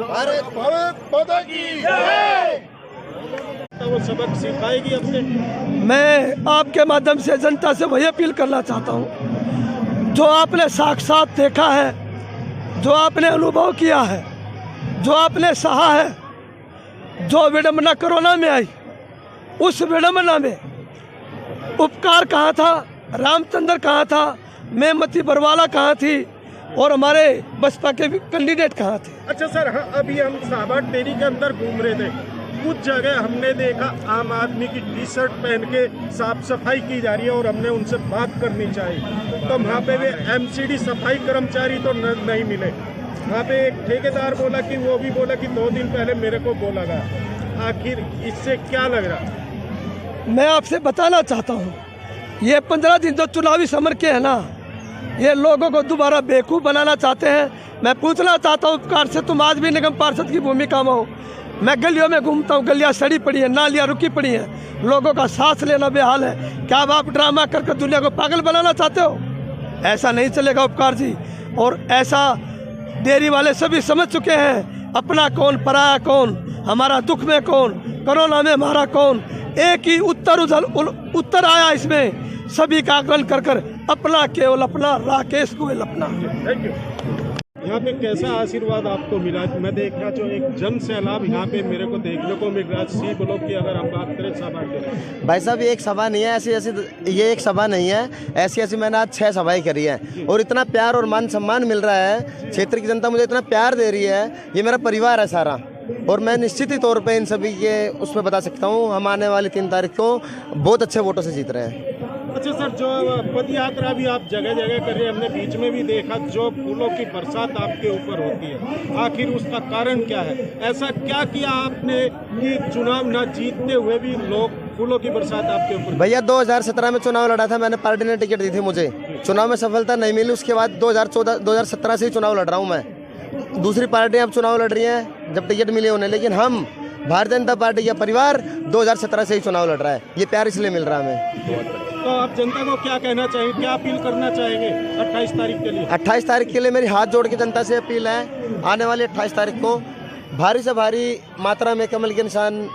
भारत माता की जय। तो वो सबक सिखाएगी अपने। मैं आपके माध्यम से जनता से वही अपील करना चाहता हूँ, जो आपने साक्षात देखा है, जो आपने अनुभव किया है, जो आपने सहा है, जो विडंबना कोरोना में आई, उस विडंबना में उपकार कहाँ था, रामचंद्र कहाँ था, मेमती बरवाला कहाँ थी और हमारे बसपा के कैंडिडेट कहाँ थे। अच्छा सर, हाँ, अभी हम साहबाट डेयरी के अंदर घूम रहे थे, कुछ जगह हमने देखा आम आदमी की टी शर्ट पहन के साफ सफाई की जा रही है और हमने उनसे बात करनी चाहिए, तो वहाँ पे वे एमसीडी सफाई कर्मचारी तो नहीं मिले। वहाँ पे एक ठेकेदार बोला कि वो भी बोला कि 2 दिन पहले मेरे को बोला गया। आखिर इससे क्या लग रहा? मैं आपसे बताना चाहता हूँ, ये 15 दिन जो चुनावी समर के है ना, ये लोगों को दोबारा बेवकूफ़ बनाना चाहते हैं। मैं पूछना चाहता हूँ उपकार से, तुम आज भी निगम पार्षद की भूमिका में हो। मैं गलियों में घूमता हूँ, गलियाँ सड़ी पड़ी हैं, नालियाँ रुकी पड़ी हैं, लोगों का सांस लेना बेहाल है। क्या आप ड्रामा कर दुनिया को पागल बनाना चाहते हो? ऐसा नहीं चलेगा उपकार जी। और ऐसा डेयरी वाले सभी समझ चुके हैं, अपना कौन पराया कौन, हमारा दुख में कौन, कोरोना में हमारा कौन। एक ही उत्तर आया इसमें, सभी का आकलन कर अपना केवल अपना, राकेश गोयल अपना। Thank you. यहाँ पे कैसा आशीर्वाद आपको मिला? मैं देख रहा जो एक जन सैलाब यहाँ पे मेरे को देखने को मिल रहा है। सी ब्लॉक की अगर हम बात करें सभा के, भाई साहब ये एक सभा नहीं है, ये एक सभा नहीं है, ऐसी मैंने आज 6 सभाएं करी हैं और इतना प्यार और मान सम्मान मिल रहा है, क्षेत्र की जनता मुझे इतना प्यार दे रही है, ये मेरा परिवार है सारा। और मैं निश्चित ही तौर पे इन सभी के उसमें बता सकता हूँ, हम आने वाली 3 तारीख को बहुत अच्छे वोटों से जीत रहे हैं। अच्छा सर, जो पद यात्रा भी आप जगह जगह कर रहे हैं, हमने बीच में भी देखा जो फूलों की बरसात आपके ऊपर होती है, आखिर उसका कारण क्या है? ऐसा क्या किया आपने कि चुनाव न जीतते हुए भी लोग फूलों की बरसात आपके ऊपर? भैया 2017 में चुनाव लड़ा था मैंने, पार्टी ने टिकट दी थी मुझे, चुनाव में सफलता नहीं मिली, उसके बाद 2017 से ही चुनाव लड़ रहा हूँ मैं। दूसरी पार्टियाँ अब चुनाव लड़ रही हैं जब टिकट मिले उन्हें, लेकिन हम भारतीय जनता पार्टी का परिवार 2017 से ही चुनाव लड़ रहा है। ये प्यार इसलिए मिल रहा है हमें। तो आप जनता को क्या कहना चाहेंगे, क्या अपील करना चाहेंगे 28 तारीख के लिए? 28 तारीख के लिए मेरी हाथ जोड़ के जनता से अपील है, आने वाली 28 तारीख को भारी से भारी मात्रा में कमल के निशान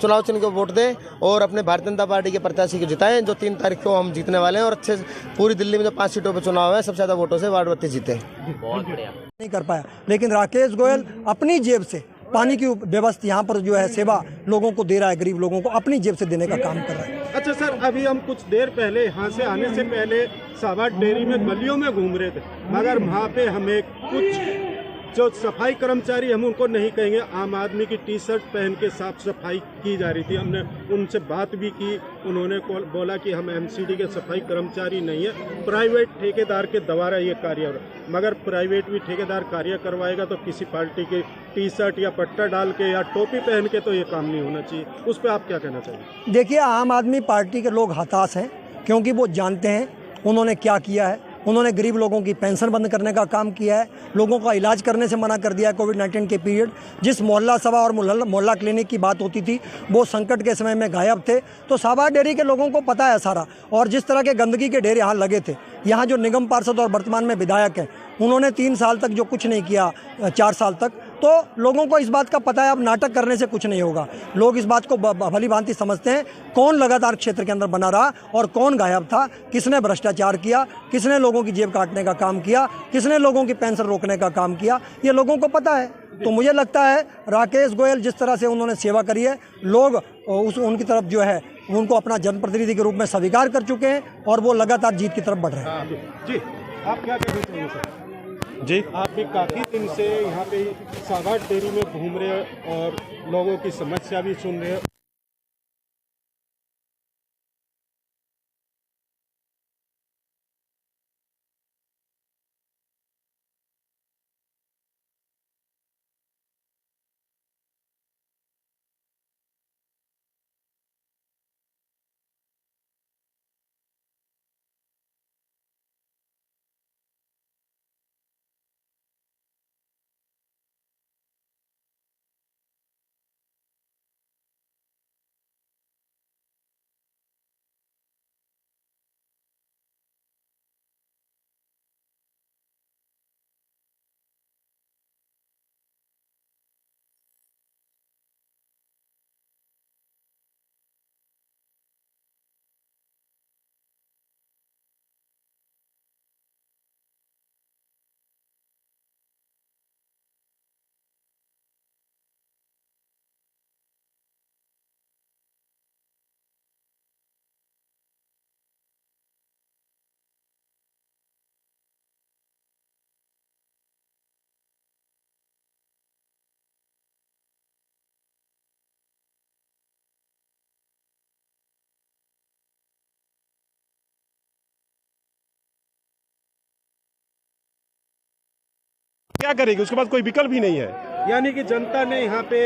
चुनाव चिन्ह को वोट दें और अपने भारतीय जनता पार्टी के प्रत्याशी को जिताएं, जो 3 तारीख को हम जीतने वाले हैं। और अच्छे पूरी दिल्ली में जो 5 सीटों पर चुनाव है, सबसे ज़्यादा वोटों से वार्ड 32 जीते। बहुत बढ़िया। नहीं कर पाया, लेकिन राकेश गोयल अपनी जेब से पानी की व्यवस्था यहाँ पर जो है सेवा लोगों को दे रहा है, गरीब लोगों को अपनी जेब से देने का काम कर रहा है। अच्छा सर, अभी हम कुछ देर पहले यहाँ से आने से पहले साहबाट डेयरी में गलियों में घूम रहे थे, मगर वहाँ पे हमें कुछ जो सफाई कर्मचारी, हम उनको नहीं कहेंगे, आम आदमी की टी शर्ट पहन के साफ सफाई की जा रही थी। हमने उनसे बात भी की, उन्होंने बोला कि हम एमसीडी के सफाई कर्मचारी नहीं है, प्राइवेट ठेकेदार के द्वारा ये कार्य हो रहा है। मगर प्राइवेट भी ठेकेदार कार्य करवाएगा तो किसी पार्टी की टी शर्ट या पट्टा डाल के या टोपी पहन के तो ये काम नहीं होना चाहिए। उस पर आप क्या कहना चाहिए? देखिए, आम आदमी पार्टी के लोग हताश हैं, क्योंकि वो जानते हैं उन्होंने क्या किया है। उन्होंने गरीब लोगों की पेंशन बंद करने का काम किया है, लोगों का इलाज करने से मना कर दिया है। कोविड-19 के पीरियड जिस मोहल्ला सभा और मोहल्ला क्लिनिक की बात होती थी, वो संकट के समय में गायब थे। तो साहबाट डेयरी के लोगों को पता है सारा, और जिस तरह के गंदगी के ढेर यहाँ लगे थे, यहाँ जो निगम पार्षद और वर्तमान में विधायक हैं, उन्होंने 3 साल तक जो कुछ नहीं किया, 4 साल तक, तो लोगों को इस बात का पता है अब नाटक करने से कुछ नहीं होगा। लोग इस बात को भली भांति समझते हैं, कौन लगातार क्षेत्र के अंदर बना रहा और कौन गायब था, किसने भ्रष्टाचार किया, किसने लोगों की जेब काटने का काम किया, किसने लोगों की पेंशन रोकने का काम किया, ये लोगों को पता है। तो मुझे लगता है राकेश गोयल जिस तरह से उन्होंने सेवा करी है, लोग उनकी तरफ जो है उनको अपना जनप्रतिनिधि के रूप में स्वीकार कर चुके हैं और वो लगातार जीत की तरफ बढ़ रहे हैं। जी, आप क्या कहना चाहिए सर? जी, आप भी काफ़ी दिन से यहाँ पे साहबाट डेयरी में घूम रहे हैं और लोगों की समस्या भी सुन रहे हैं। क्या करेगी, उसके पास कोई विकल्प ही नहीं है। यानी कि जनता ने यहाँ पे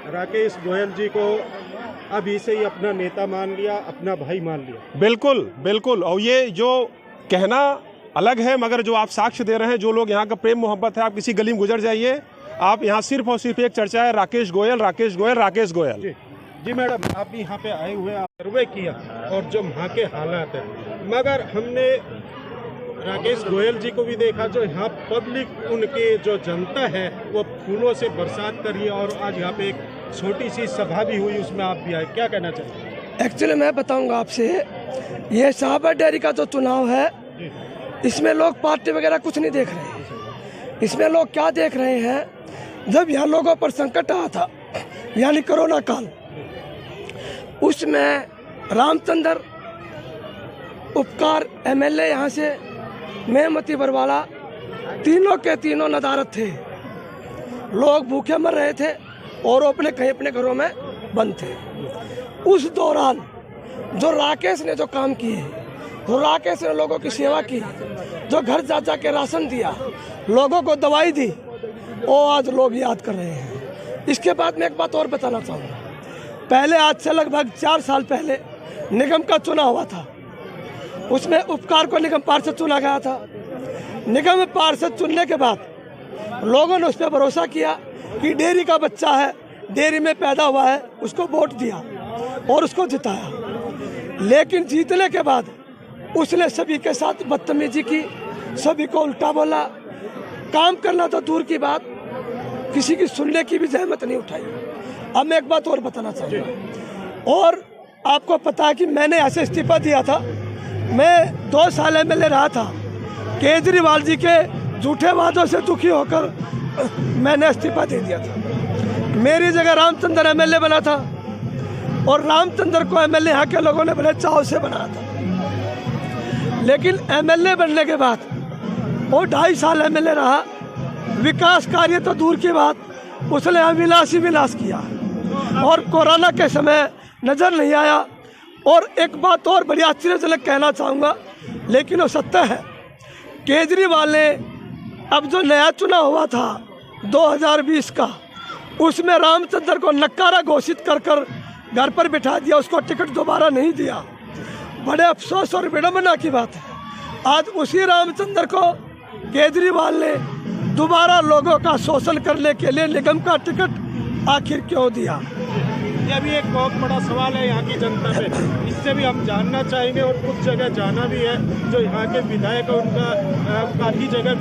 राकेश गोयल जी को अभी से ही अपना नेता मान लिया, अपना भाई मान लिया। बिल्कुल बिल्कुल, और ये जो कहना अलग है मगर जो आप साक्ष्य दे रहे हैं, जो लोग यहाँ का प्रेम मोहब्बत है, आप किसी गली में गुजर जाइए, आप यहाँ सिर्फ और सिर्फ एक चर्चा है, राकेश गोयल, राकेश गोयल, राकेश गोयल। जी मैडम, आप भी यहाँ पे आए हुए, आप सर्वे किया और जो वहाँ के हालात है, मगर हमने राकेश गोयल जी को भी देखा, जो यहाँ पब्लिक, उनके जो जनता है वो फूलों से बरसात कर रही है, और आज यहाँ पे एक छोटी सी सभा भी हुई, उसमें आप भी आए, क्या कहना चाहिए? एक्चुअली मैं बताऊंगा आपसे, ये साहबा डेयरी का जो चुनाव है, इसमें लोग पार्टी वगैरह कुछ नहीं देख रहे हैं। इसमें लोग क्या देख रहे हैं, जब यहाँ लोगों पर संकट आया था, यानी कोरोना काल, उसमें रामचंद्र, उपकार एमएलए यहाँ से, मेहमती बरवाला, तीनों के तीनों नदारत थे। लोग भूखे मर रहे थे और अपने कहीं अपने घरों में बंद थे। उस दौरान जो राकेश ने जो काम किए, तो राकेश ने लोगों की सेवा की, जो घर जा जा के राशन दिया, लोगों को दवाई दी, वो आज लोग याद कर रहे हैं। इसके बाद मैं एक बात और बताना चाहूँगा, पहले आज से लगभग 4 साल पहले निगम का चुनाव हुआ था, उसमें उपकार को निगम पार्षद चुना गया था। निगम पार्षद चुनने के बाद लोगों ने उस पर भरोसा किया कि डेयरी का बच्चा है, डेयरी में पैदा हुआ है, उसको वोट दिया और उसको जिताया। लेकिन जीतने के बाद उसने सभी के साथ बदतमीजी की, सभी को उल्टा बोला, काम करना तो दूर की बात, किसी की सुनने की भी जहमत नहीं उठाई। अब मैं एक बात और बताना चाहूँगा, और आपको पता है कि मैंने ऐसे इस्तीफा दिया था, मैं 2 साल एमएलए रहा था, केजरीवाल जी के झूठे वादों से दुखी होकर मैंने इस्तीफा दे दिया था। मेरी जगह रामचंद्र एमएलए बना था, और रामचंद्र को एमएलए यहाँ के लोगों ने बड़े चाव से बनाया था। लेकिन एमएलए बनने के बाद वो 2.5 साल एमएलए रहा, विकास कार्य तो दूर की बात, उसने अविनाश ही विनाश किया, और कोरोना के समय नज़र नहीं आया। और एक बात और बड़ी आश्चर्यजनक कहना चाहूँगा, लेकिन वो सत्य है, केजरीवाल ने अब जो नया चुनाव हुआ था 2020 का, उसमें रामचंद्र को नकारा घोषित कर कर घर पर बिठा दिया, उसको टिकट दोबारा नहीं दिया। बड़े अफसोस और विडंबना की बात है, आज उसी रामचंद्र को केजरीवाल ने दोबारा लोगों का शोषण करने के लिए निगम का टिकट आखिर क्यों दिया? यह भी एक बहुत बड़ा सवाल है यहाँ की जनता से, इससे भी हम जानना चाहेंगे, और कुछ जगह जाना भी है, जो यहाँ के विधायक, उनका काफ़ी जगह